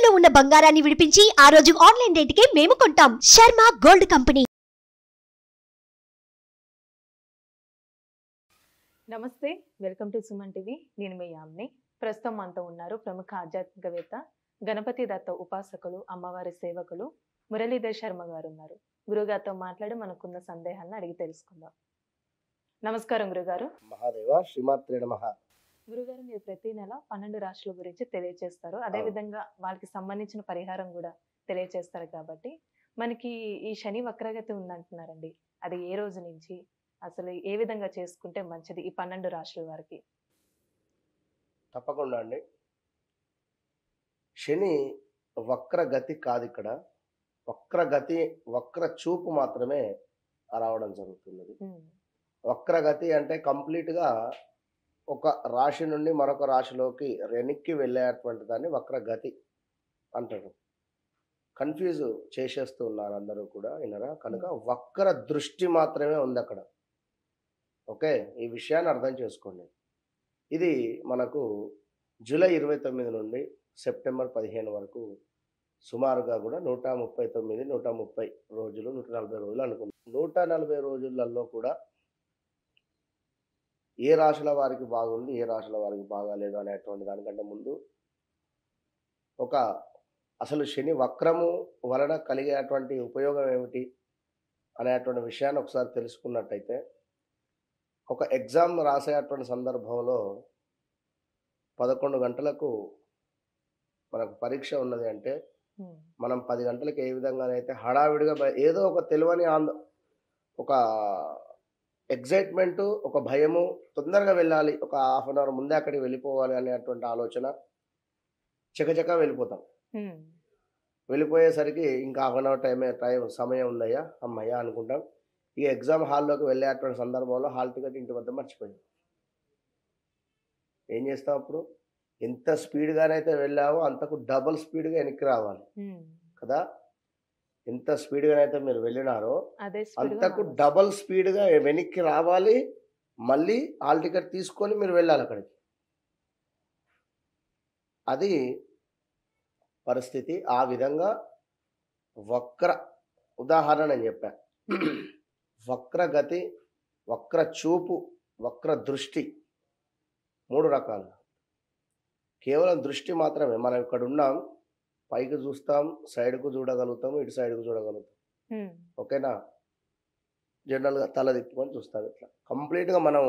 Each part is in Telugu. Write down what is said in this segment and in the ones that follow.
తాకట్టులో ఉన్న బంగారాన్ని విడిపించి ఆ రోజు ఆన్లైన్ రేటుకే మేము కొంటాం. Sharma gold company. నమస్తే, వెల్కమ్ టు సుమన్ టీవీ. నేను మీ యామ్ని. ప్రస్తుతం మనతో ఉన్నారు ప్రముఖ ఆధ్యాత్మికవేత్త, గణపతి దత్త ఉపాసకులు, అమ్మవారి సేవకులు మురళీధర్ శర్మ గారు ఉన్నారు. గురుగారితో మాట్లాడి మనకున్న సందేహాలను అడిగి తెలుసుకుందాం. నమస్కారం గురుగారు. మహాదేవ శ్రీమాత్రే నమః. గురుగారు, మీరు ప్రతి నెల 12 రాశుల గురించి తెలియజేస్తారు. అదే విధంగా వాళ్ళకి సంబంధించిన పరిహారం కూడా తెలియజేస్తారు. కాబట్టి మనకి ఈ శని వక్రగతి ఉందంటున్నారండి, అది ఏ రోజు నుంచి, అసలు ఏ విధంగా చేసుకుంటే మంచిది ఈ 12 రాశుల వారికి? తప్పకుండా అండి. శని వక్రగతి కాదు, ఇక్కడ వక్రగతి వక్ర చూపు మాత్రమే రావడం జరుగుతున్నది. వక్రగతి అంటే కంప్లీట్గా ఒక రాశి నుండి మరొక రాశిలోకి వెనక్కి వెళ్ళేటువంటి దాన్ని వక్రగతి అంటారు. కన్ఫ్యూజ్ చేసేస్తూ ఉన్నారు అందరూ కూడా, వినరా? కనుక వక్ర దృష్టి మాత్రమే ఉంది అక్కడ. ఓకే, ఈ విషయాన్ని అర్థం చేసుకోండి. ఇది మనకు జూలై 29 నుండి సెప్టెంబర్ 15 వరకు సుమారుగా కూడా 139, 130 రోజులు, 140 రోజులు అనుకుంటాం. 140 రోజులలో కూడా ఏ రాశుల వారికి బాగుంది, ఏ రాశుల వారికి బాగాలేదు అనేటువంటి దానికంటే ముందు అసలు శని వక్రము వలన కలిగేటువంటి ఉపయోగం ఏమిటి అనేటువంటి విషయాన్ని ఒకసారి తెలుసుకున్నట్టయితే, ఒక ఎగ్జామ్ రాసేటువంటి సందర్భంలో 11 గంటలకు మనకు పరీక్ష ఉన్నది అంటే, మనం 10 గంటలకు ఏ విధంగానైతే హడావిడిగా ఏదో ఒక తెలియని ఒక ఎగ్జైట్మెంటు, ఒక భయము, తొందరగా వెళ్ళాలి, ఒక హాఫ్ అన్ అవర్ ముందే అక్కడికి వెళ్ళిపోవాలి అనేటువంటి ఆలోచన, చకచకా వెళ్ళిపోతాం. వెళ్ళిపోయేసరికి ఇంకా హాఫ్ అన్ అవర్ సమయం ఉందయ్యా, అమ్మయ్యా అనుకుంటాం. ఈ ఎగ్జామ్ హాల్లోకి వెళ్ళేటువంటి సందర్భంలో హాల్ టికెట్ ఇంటి వద్ద మర్చిపోయాం. ఏం చేస్తాం అప్పుడు? ఎంత స్పీడ్గానైతే వెళ్ళావో అంతకు డబుల్ స్పీడ్గా వెనక్కి రావాలి కదా. ఎంత స్పీడ్గానైతే మీరు వెళ్ళినారో అంతకు డబుల్ స్పీడ్గా వెనక్కి రావాలి. మళ్ళీ హాల్ టికెట్ తీసుకొని మీరు వెళ్ళాలి అక్కడికి. అది పరిస్థితి. ఆ విధంగా వక్ర ఉదాహరణ నేను చెప్పాను. వక్రగతి, వక్ర చూపు, వక్ర దృష్టి 3 రకాలు. కేవలం దృష్టి మాత్రమే. మనం ఇక్కడ ఉన్నాం, పైకి చూస్తాం, సైడ్కు చూడగలుగుతాం, ఇటు సైడ్కు చూడగలుగుతాం. ఓకేనా? జనరల్గా తల తిప్పుకొని చూస్తాం. ఇట్లా కంప్లీట్గా మనం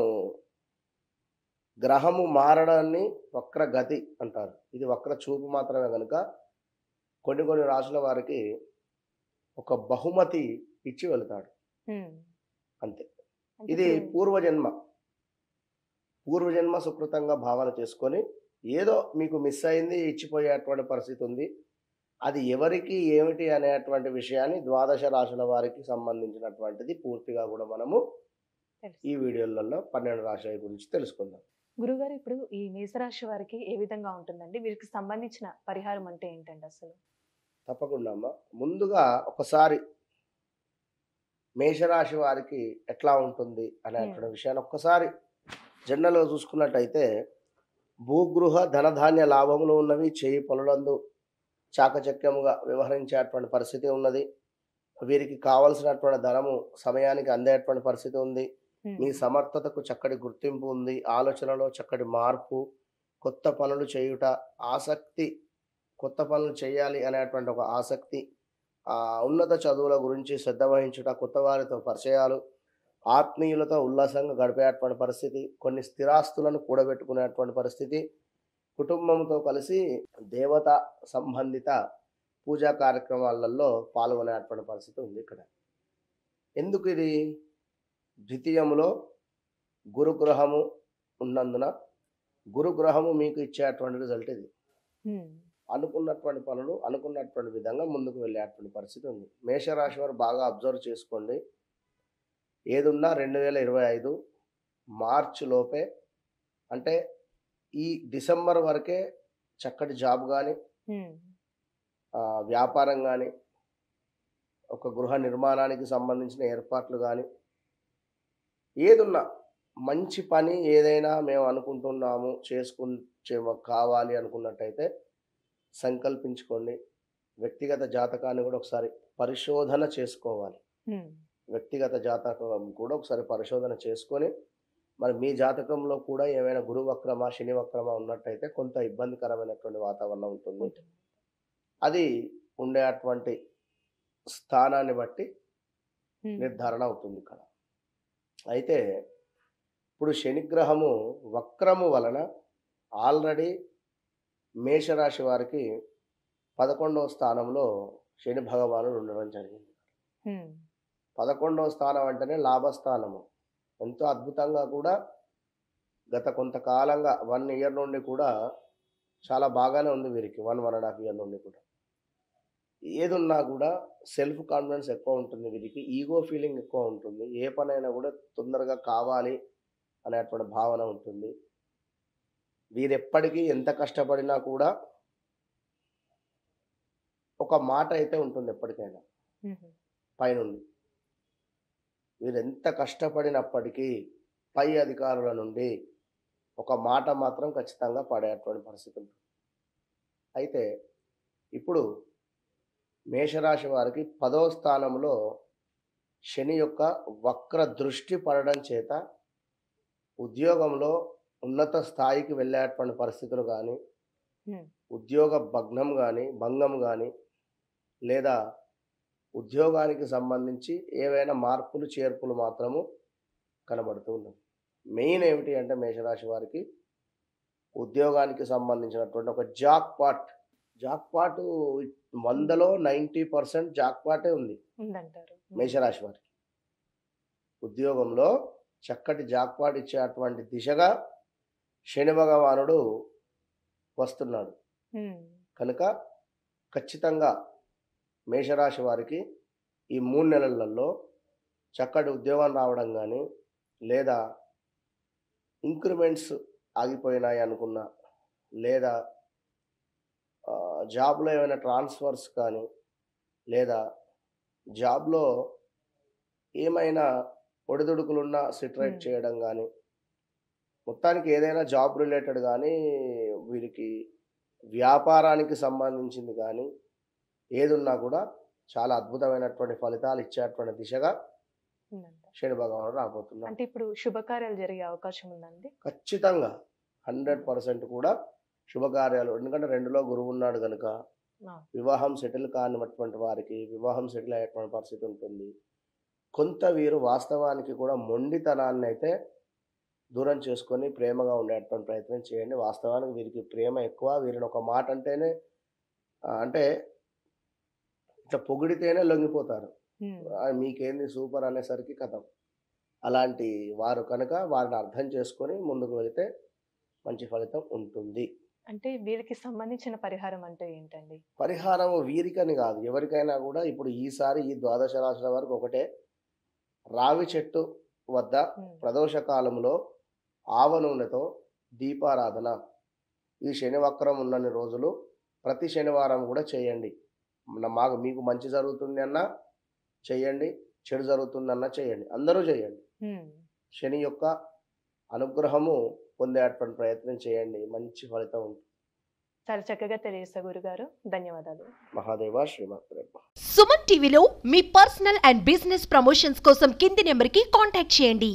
గ్రహము మారడాన్ని వక్రగతి అంటారు. ఇది వక్ర చూపు మాత్రమే. కనుక కొన్ని రాశుల వారికి ఒక బహుమతి ఇచ్చి వెళ్తాడు, అంతే. ఇది పూర్వజన్మ సుకృతంగా భావన చేసుకొని ఏదో మీకు మిస్ అయింది, ఇచ్చిపోయేటువంటి పరిస్థితి ఉంది. అది ఎవరికి ఏమిటి అనేటువంటి విషయాన్ని 12 రాశుల వారికి సంబంధించినటువంటిది పూర్తిగా కూడా మనము ఈ వీడియోలలో 12 రాశుల గురించి తెలుసుకుందాం. గురుగారు, ఇప్పుడు ఈ మేషరాశి వారికి ఏ విధంగా ఉంటుందండి? వీరికి సంబంధించిన పరిహారం అంటే ఏంటండి అసలు? తప్పకుండా అమ్మా. ముందుగా ఒకసారి మేషరాశి వారికి ఎట్లా ఉంటుంది అనేటువంటి విషయాన్ని ఒక్కసారి జనరల్గా చూసుకున్నట్టయితే, భూగృహ ధనధాన్య లాభములు ఉన్నవి, చేయి పనులందు చాకచక్యముగా వ్యవహరించేటువంటి పరిస్థితి ఉన్నది. వీరికి కావలసినటువంటి ధనము సమయానికి అందేటువంటి పరిస్థితి ఉంది. మీ సమర్థతకు చక్కటి గుర్తింపు ఉంది. ఆలోచనలో చక్కటి మార్పు, కొత్త పనులు చేయుట, ఆసక్తి, కొత్త పనులు చేయాలి అనేటువంటి ఒక ఆసక్తి, ఉన్నత చదువుల గురించి శ్రద్ధ వహించుట, కొత్త వారితో పరిచయాలు, ఆత్మీయులతో ఉల్లాసంగా గడిపేటువంటి పరిస్థితి, కొన్ని స్థిరాస్తులను కూడబెట్టుకునేటువంటి పరిస్థితి, కుటుంబంతో కలిసి దేవత సంబంధిత పూజా కార్యక్రమాలలో పాల్గొనేటువంటి పరిస్థితి ఉంది ఇక్కడ. ఎందుకు ఇది? ద్వితీయములో గురుగ్రహము ఉన్నందున గురుగ్రహము మీకు ఇచ్చేటువంటి రిజల్ట్ ఇది. అనుకున్నటువంటి పనులు అనుకున్నటువంటి విధంగా ముందుకు వెళ్ళేటువంటి పరిస్థితి ఉంది. మేషరాశి వారు బాగా అబ్జర్వ్ చేసుకోండి. ఏదున్నా 2025 మార్చి లోపే, అంటే ఈ డిసెంబర్ వరకే చక్కటి జాబ్ కానీ, వ్యాపారం కానీ, ఒక గృహ నిర్మాణానికి సంబంధించిన ఏర్పాట్లు కానీ, ఏదున్నా మంచి పని ఏదైనా మేము అనుకుంటున్నాము, కావాలి అనుకున్నట్టయితే సంకల్పించుకోండి. వ్యక్తిగత జాతకాన్ని కూడా ఒకసారి పరిశోధన చేసుకోవాలి. వ్యక్తిగత జాతకం కూడా ఒకసారి పరిశోధన చేసుకొని, మరి మీ జాతకంలో కూడా ఏమైనా గురు వక్రమా శని వక్రమా ఉన్నట్టయితే కొంత ఇబ్బందికరమైనటువంటి వాతావరణం ఉంటుంది. అది ఉండే అటువంటి స్థానాన్ని బట్టి నిర్ధారణ అవుతుంది ఇక్కడ. అయితే ఇప్పుడు శనిగ్రహము వక్రము వలన ఆల్రెడీ మేషరాశి వారికి 11వ స్థానంలో శని భగవానుడు ఉండడం జరిగింది. 11వ స్థానం అంటేనే లాభస్థానము. ఎంతో అద్భుతంగా కూడా గత కొంతకాలంగా 1 ఇయర్ నుండి కూడా చాలా బాగానే ఉంది వీరికి. 1.5 ఇయర్ నుండి కూడా ఏదున్నా కూడా సెల్ఫ్ కాన్ఫిడెన్స్ ఎక్కువ ఉంటుంది వీరికి. ఈగో ఫీలింగ్ ఎక్కువ ఉంటుంది. ఏ పనైనా కూడా తొందరగా కావాలి అనేటువంటి భావన ఉంటుంది. వీరెప్పటికీ ఎంత కష్టపడినా కూడా ఒక మాట అయితే ఉంటుంది ఎప్పటికైనా పైనుండి. వీరెంత కష్టపడినప్పటికీ పై అధికారుల నుండి ఒక మాట మాత్రం ఖచ్చితంగా పడేటువంటి పరిస్థితి ఉంటుంది. అయితే ఇప్పుడు మేషరాశి వారికి 10వ స్థానంలో శని యొక్క వక్ర దృష్టి పడడం చేత ఉద్యోగంలో ఉన్నత స్థాయికి వెళ్ళేటువంటి పరిస్థితులు కానీ, ఉద్యోగ భంగం కానీ, లేదా ఉద్యోగానికి సంబంధించి ఏవైనా మార్పులు చేర్పులు మాత్రము కనబడుతూ ఉన్నాయి. మెయిన్ ఏమిటి అంటే మేషరాశి వారికి ఉద్యోగానికి సంబంధించినటువంటి ఒక జాక్పాట్ 100లో 90% జాక్పాటే ఉంది మేషరాశి వారికి. ఉద్యోగంలో చక్కటి జాక్పాట్ ఇచ్చేటువంటి దిశగా శని భగవానుడు వస్తున్నాడు కనుక ఖచ్చితంగా మేషరాశి వారికి ఈ 3 నెలలలో చక్కటి ఉద్యోగం రావడం కానీ, లేదా ఇంక్రిమెంట్స్ ఆగిపోయినాయి అనుకున్నా, లేదా జాబ్లో ఏమైనా ట్రాన్స్ఫర్స్ కానీ, లేదా జాబ్లో ఏమైనా ఒడిదుడుకులున్నా సిట్రైట్ చేయడం కానీ, మొత్తానికి ఏదైనా జాబ్ రిలేటెడ్ కానీ, వీరికి వ్యాపారానికి సంబంధించింది కానీ ఏదున్నా కూడా చాలా అద్భుతమైనటువంటి ఫలితాలు ఇచ్చేటువంటి దిశగా శని భగవానుడు రాబోతున్నారు. అంటే ఇప్పుడు శుభకార్యాలు జరిగే అవకాశం ఉందండి? ఖచ్చితంగా 100% కూడా శుభకార్యాలు. ఎందుకంటే 2లో గురువు ఉన్నాడు కనుక వివాహం సెటిల్ కానిటువంటి వారికి వివాహం సెటిల్ అయ్యేటువంటి పరిస్థితి ఉంటుంది. కొంత వీరు వాస్తవానికి కూడా మొండితనాన్ని అయితే దూరం చేసుకొని ప్రేమగా ఉండేటువంటి ప్రయత్నం చేయండి. వాస్తవానికి వీరికి ప్రేమ ఎక్కువ. వీరిని ఒక మాట అంటేనే అంటే ఇట్లా పొగిడితేనే లొంగిపోతారు. మీకేంది సూపర్ అనేసరికి కథం. అలాంటి వారు కనుక వారిని అర్థం చేసుకొని ముందుకు వెళితే మంచి ఫలితం ఉంటుంది. అంటే వీరికి సంబంధించిన పరిహారం అంటే ఏంటండి? పరిహారం వీరికని కాదు, ఎవరికైనా కూడా ఇప్పుడు ఈసారి ఈ 12 రాశుల వరకు ఒకటే, రావి చెట్టు వద్ద ప్రదోష కాలంలో ఆవ నూనెతో దీపారాధన ఈ శని వక్రం ఉన్నన్ని రోజులు ప్రతి శనివారం కూడా చేయండి. మీకు మంచి జరుగుతుంది అన్నా చేయండి, చెడు జరుగుతుందన్నా చేయండి, అందరూ చేయండి. శని యొక్క అనుగ్రహము పొందేటువంటి ప్రయత్నం చేయండి, మంచి ఫలితం ఉంటుంది. చాలా చక్కగా తెలియజేస్తారు గురుగారు, ధన్యవాదాలు. మహాదేవ శ్రీమాత్రే. సుమన్ టీవీలో మీ పర్సనల్ అండ్ బిజినెస్ ప్రమోషన్స్ కోసం కింది నెంబర్కి కాంటాక్ట్ చేయండి.